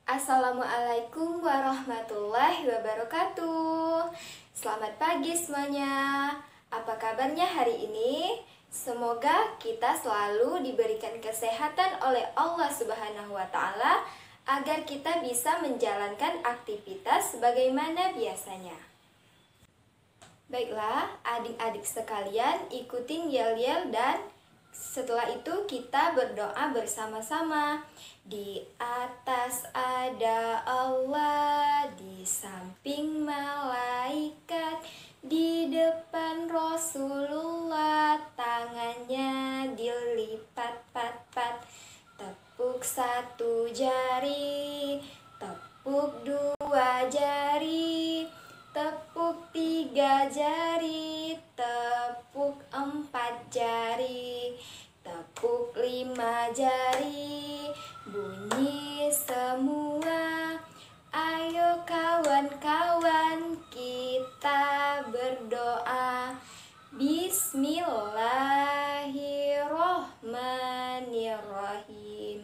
Assalamualaikum warahmatullahi wabarakatuh. Selamat pagi semuanya. Apa kabarnya hari ini? Semoga kita selalu diberikan kesehatan oleh Allah Subhanahu wa Ta'ala agar kita bisa menjalankan aktivitas sebagaimana biasanya. Baiklah, adik-adik sekalian, ikutin yel-yel dan setelah itu kita berdoa bersama-sama. Di atas ada Allah, di samping malaikat, di depan Rasulullah, tangannya dilipat-pat-pat. Tepuk satu jari, tepuk dua jari, tepuk tiga jari, tepuk empat jari, tepuk lima jari, bunyi semua. Ayo kawan-kawan kita berdoa. Bismillahirrohmanirrohim.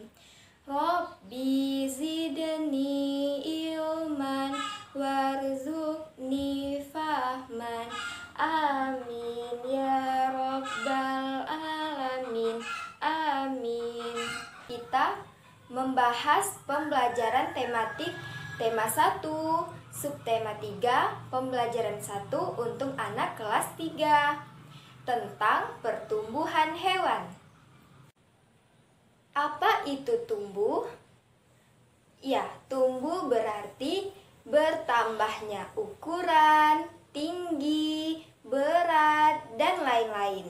Rabbi zidni ilman warzuqni fahman. Amin ya rabbal alamin. Amin. Kita membahas pembelajaran tematik tema 1, subtema 3, pembelajaran 1 untuk anak kelas 3 tentang pertumbuhan hewan. Apa itu tumbuh? Ya, tumbuh berarti bertambahnya ukuran, tinggi, berat, dan lain-lain.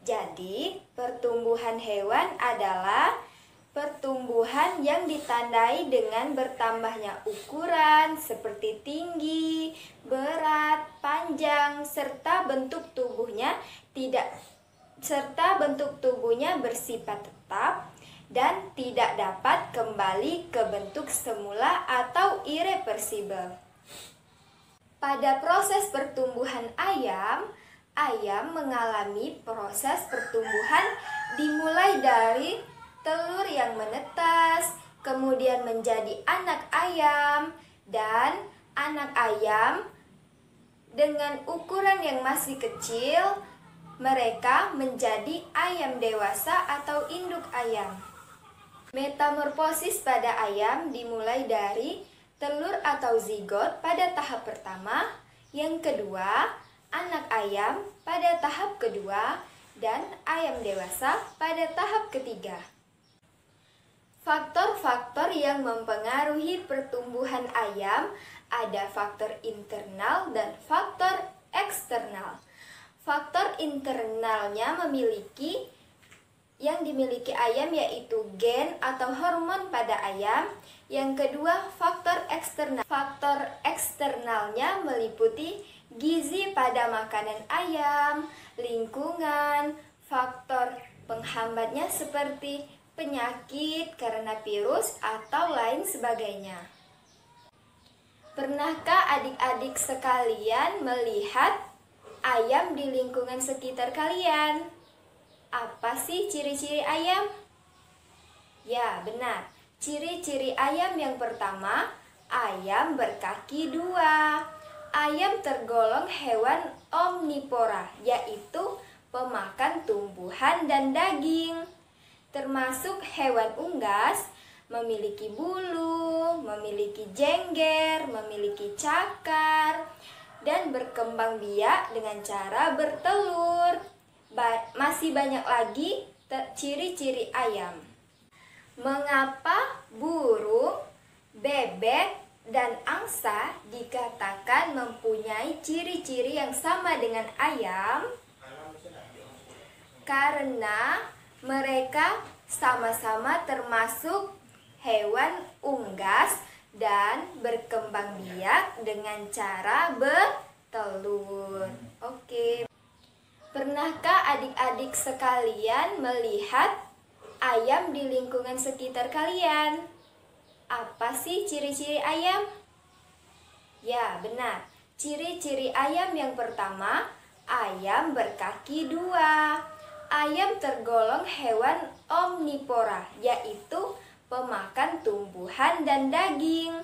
Jadi, pertumbuhan hewan adalah pertumbuhan yang ditandai dengan bertambahnya ukuran seperti tinggi, berat, panjang, serta bentuk tubuhnya bersifat tetap dan tidak dapat kembali ke bentuk semula atau irreversibel. Pada proses pertumbuhan ayam mengalami proses pertumbuhan dimulai dari telur yang menetas, kemudian menjadi anak ayam, dan anak ayam dengan ukuran yang masih kecil, mereka menjadi ayam dewasa atau induk ayam. Metamorfosis pada ayam dimulai dari telur atau zigot pada tahap pertama, yang kedua, anak ayam pada tahap kedua, dan ayam dewasa pada tahap ketiga. Faktor-faktor yang mempengaruhi pertumbuhan ayam ada faktor internal dan faktor eksternal. Faktor internalnya yang dimiliki ayam yaitu gen atau hormon pada ayam. Yang kedua, faktor eksternal. Faktor eksternalnya meliputi gizi pada makanan ayam, lingkungan, faktor penghambatnya seperti penyakit karena virus atau lain sebagainya. Pernahkah adik-adik sekalian melihat ayam di lingkungan sekitar kalian? Apa sih ciri-ciri ayam? Ya, benar. Ciri-ciri ayam yang pertama, ayam berkaki dua. Ayam tergolong hewan omnivora, yaitu pemakan tumbuhan dan daging. Termasuk hewan unggas, memiliki bulu, memiliki jengger, memiliki cakar, dan berkembang biak dengan cara bertelur. Masih banyak lagi ciri-ciri ayam. Mengapa burung, bebek, dan angsa dikatakan mempunyai ciri-ciri yang sama dengan ayam? Karena mereka sama-sama termasuk hewan unggas dan berkembang biak dengan cara bertelur. Oke. Pernahkah adik-adik sekalian melihat ayam di lingkungan sekitar kalian? Apa sih ciri-ciri ayam? Ya, benar. Ciri-ciri ayam yang pertama, ayam berkaki dua. Ayam tergolong hewan omnivora, yaitu pemakan tumbuhan dan daging,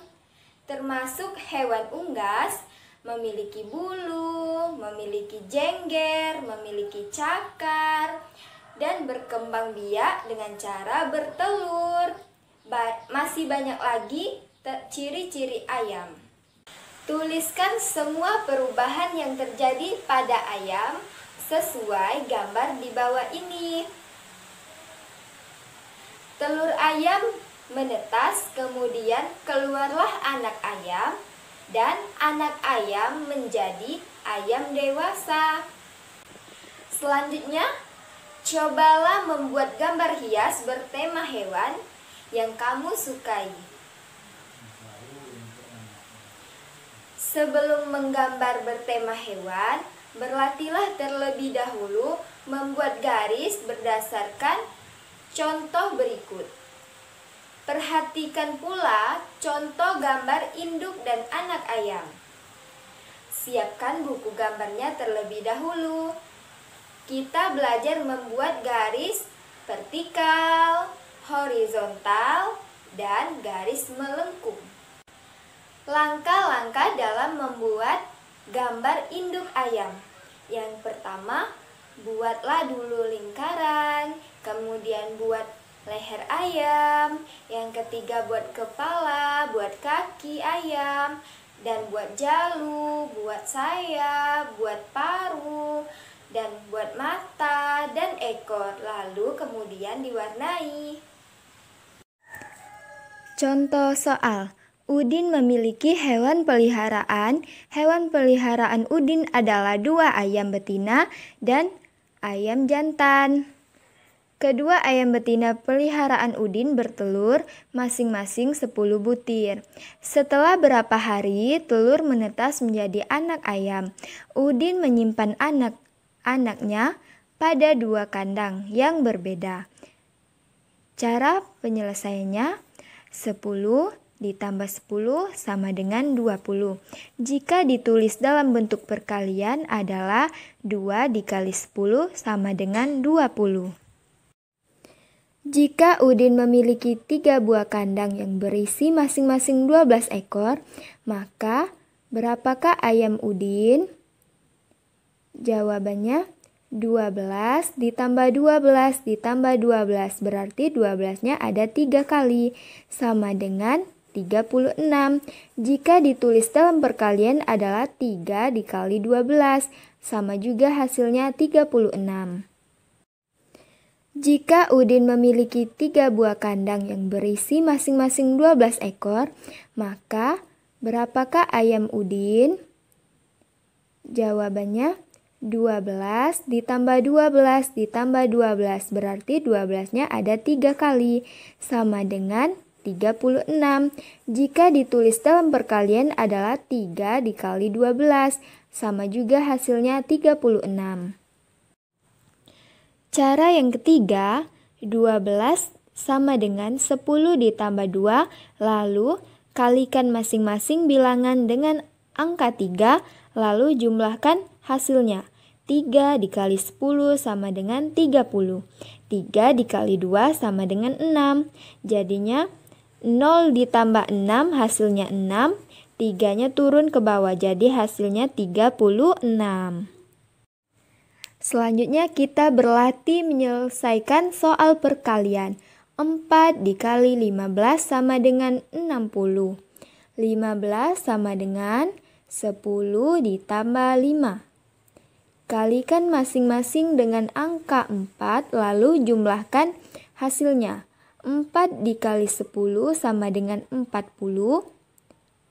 termasuk hewan unggas, memiliki bulu, memiliki jengger, memiliki cakar, dan berkembang biak dengan cara bertelur. Masih banyak lagi ciri-ciri ayam. Tuliskan semua perubahan yang terjadi pada ayam sesuai gambar di bawah ini. Telur ayam menetas, kemudian keluarlah anak ayam, dan anak ayam menjadi ayam dewasa. Selanjutnya, cobalah membuat gambar hias bertema hewan yang kamu sukai. Sebelum menggambar bertema hewan, berlatihlah terlebih dahulu membuat garis berdasarkan contoh berikut. Perhatikan pula contoh gambar induk dan anak ayam. Siapkan buku gambarnya terlebih dahulu. Kita belajar membuat garis vertikal, horizontal, dan garis melengkung. Langkah-langkah dalam membuat gambar induk ayam. Yang pertama, buatlah dulu lingkaran, kemudian buat leher ayam, yang ketiga buat kepala, buat kaki ayam, dan buat jalu, buat sayap, buat paruh, dan buat mata dan ekor, lalu kemudian diwarnai. Contoh soal. Udin memiliki hewan peliharaan. Hewan peliharaan Udin adalah 2 ayam betina dan ayam jantan. Kedua ayam betina peliharaan Udin bertelur masing-masing 10 butir. Setelah berapa hari, telur menetas menjadi anak ayam. Udin menyimpan anak-anaknya pada 2 kandang yang berbeda. Cara penyelesaiannya, 10 ditambah 10 sama dengan 20. Jika ditulis dalam bentuk perkalian adalah 2 dikali 10 sama dengan 20. Jika Udin memiliki 3 buah kandang yang berisi masing-masing 12 ekor, maka berapakah ayam Udin? Jawabannya 12 ditambah 12 ditambah 12, berarti 12-nya ada 3 kali, sama dengan 36. Jika ditulis dalam perkalian adalah 3 dikali 12, sama juga hasilnya 36. Jika Udin memiliki 3 buah kandang yang berisi masing-masing 12 ekor, maka berapakah ayam Udin? Jawabannya 12 ditambah 12 ditambah 12, berarti 12-nya ada 3 kali, sama dengan 36. Jika ditulis dalam perkalian adalah 3 dikali 12, sama juga hasilnya 36. Cara yang ketiga, 12 sama dengan 10 ditambah 2, lalu kalikan masing-masing bilangan dengan angka 3, lalu jumlahkan hasilnya. 3 dikali 10 sama dengan 30. 3 dikali 2 sama dengan 6. Jadinya 0 ditambah 6 hasilnya 6. 3-nya turun ke bawah jadi hasilnya 36. Selanjutnya kita berlatih menyelesaikan soal perkalian. 4 dikali 15 sama dengan 60. 15 sama dengan 10 ditambah 5. Kalikan masing-masing dengan angka 4 lalu jumlahkan hasilnya. 4 dikali 10 sama dengan 40.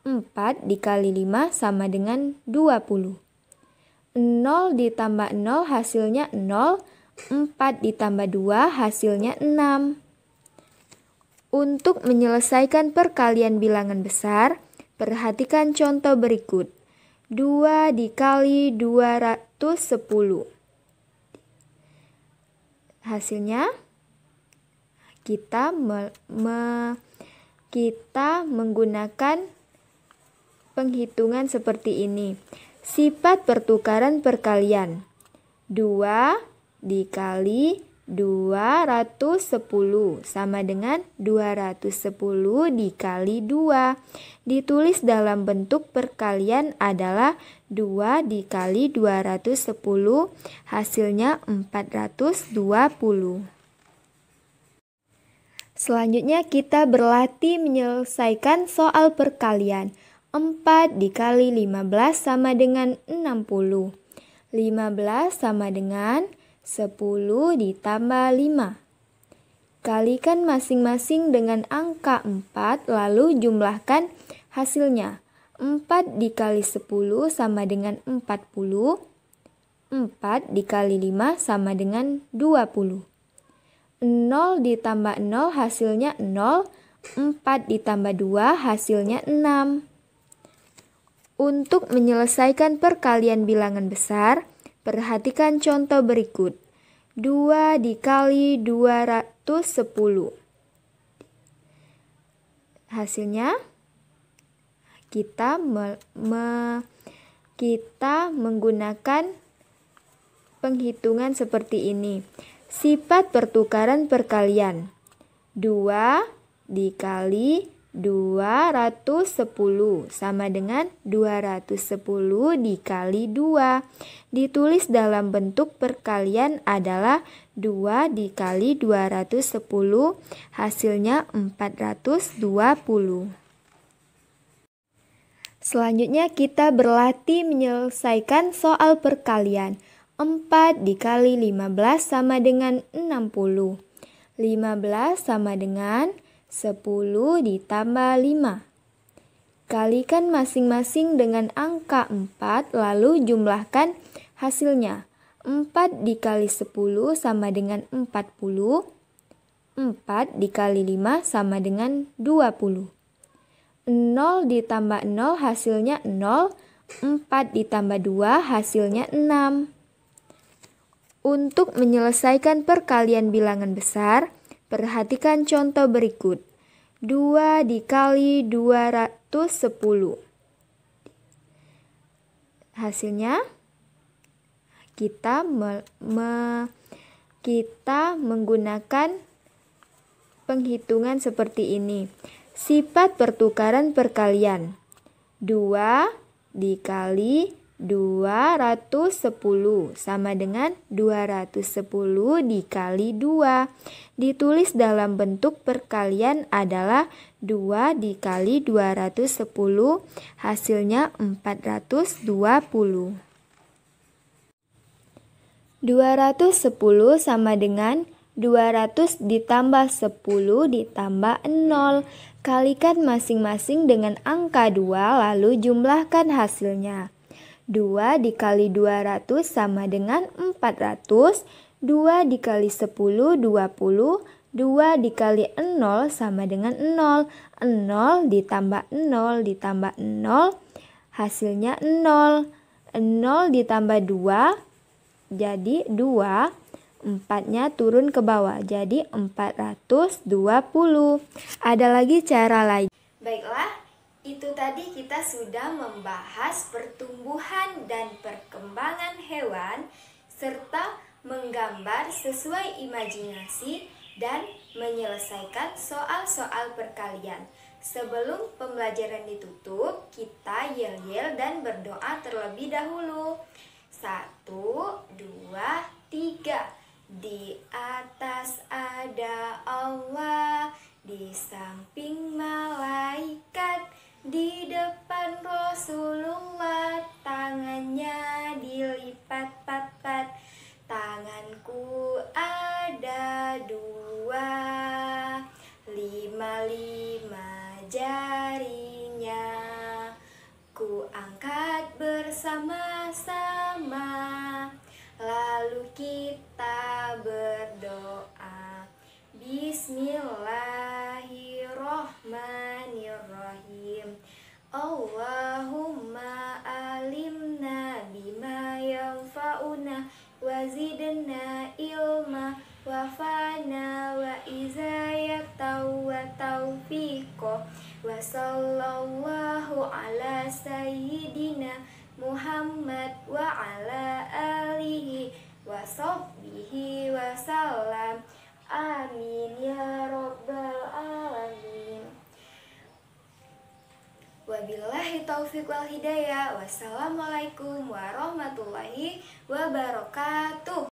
4 dikali 5 sama dengan 20. 0 ditambah 0 hasilnya 0. 4 ditambah 2 hasilnya 6. Untuk menyelesaikan perkalian bilangan besar, perhatikan contoh berikut. 2 dikali 210. Hasilnya kita menggunakan penghitungan seperti ini. Sifat pertukaran perkalian. 2 dikali 210 sama dengan 210 dikali 2. Ditulis dalam bentuk perkalian adalah 2 dikali 210, hasilnya 420. Selanjutnya kita berlatih menyelesaikan soal perkalian. 4 dikali 15 sama dengan 60. 15 sama dengan 10 ditambah 5. Kalikan masing-masing dengan angka 4 lalu jumlahkan hasilnya. 4 dikali 10 sama dengan 40. 4 dikali 5 sama dengan 20. 0 ditambah 0 hasilnya 0. 4 ditambah 2 hasilnya 6. Untuk menyelesaikan perkalian bilangan besar, perhatikan contoh berikut. 2 dikali 210. Hasilnya kita menggunakan penghitungan seperti ini. Sifat pertukaran perkalian. 2 dikali 210 sama dengan 210 dikali 2. Ditulis dalam bentuk perkalian adalah 2 dikali 210, hasilnya 420. Selanjutnya kita berlatih menyelesaikan soal perkalian. 4 dikali 15 sama dengan 60. 15 sama dengan 10 ditambah 5. Kalikan masing-masing dengan angka 4 lalu jumlahkan hasilnya. 4 dikali 10 sama dengan 40. 4 dikali 5 sama dengan 20. 0 ditambah 0 hasilnya 0. 4 ditambah 2 hasilnya 6. Untuk menyelesaikan perkalian bilangan besar, perhatikan contoh berikut. 2 dikali 210. Hasilnya kita menggunakan penghitungan seperti ini. Sifat pertukaran perkalian. 2 dikali 210 sama dengan 210 dikali 2. Ditulis dalam bentuk perkalian adalah 2 dikali 210, hasilnya 420. 210 sama dengan 200 ditambah 10 ditambah 0. Kalikan masing-masing dengan angka 2 lalu jumlahkan hasilnya. 2 dikali 200 sama dengan 400. 2 dikali 10 20. 2 dikali 0 sama dengan 0. 0 ditambah 0 ditambah 0 hasilnya 0. 0 ditambah 2 jadi 2. 4-nya turun ke bawah jadi 420. Ada lagi cara lain. Baiklah, itu tadi kita sudah membahas pertumbuhan dan perkembangan hewan serta menggambar sesuai imajinasi dan menyelesaikan soal-soal perkalian. Sebelum pembelajaran ditutup, kita yel-yel dan berdoa terlebih dahulu. 1, 2, 3. Di atas ada Allah, di samping malaikat, di depan Rasulullah, tangannya dilipat-pat-pat. Tanganku ada 2, 5 jarinya. Ku angkat bersama-sama, lalu kita berdoa. Bismillahirrahmanirrahim. Allahumma alimna bima yanfa'una wa zidna ilma wa fana wa izayata wa taufiqo wa sallallahu ala sayyidina Muhammad wa ala alihi wa sahbihi wa sallam. Amin ya robbal alamin. Wabillahi taufiq wal hidayah. Wassalamualaikum warahmatullahi wabarakatuh.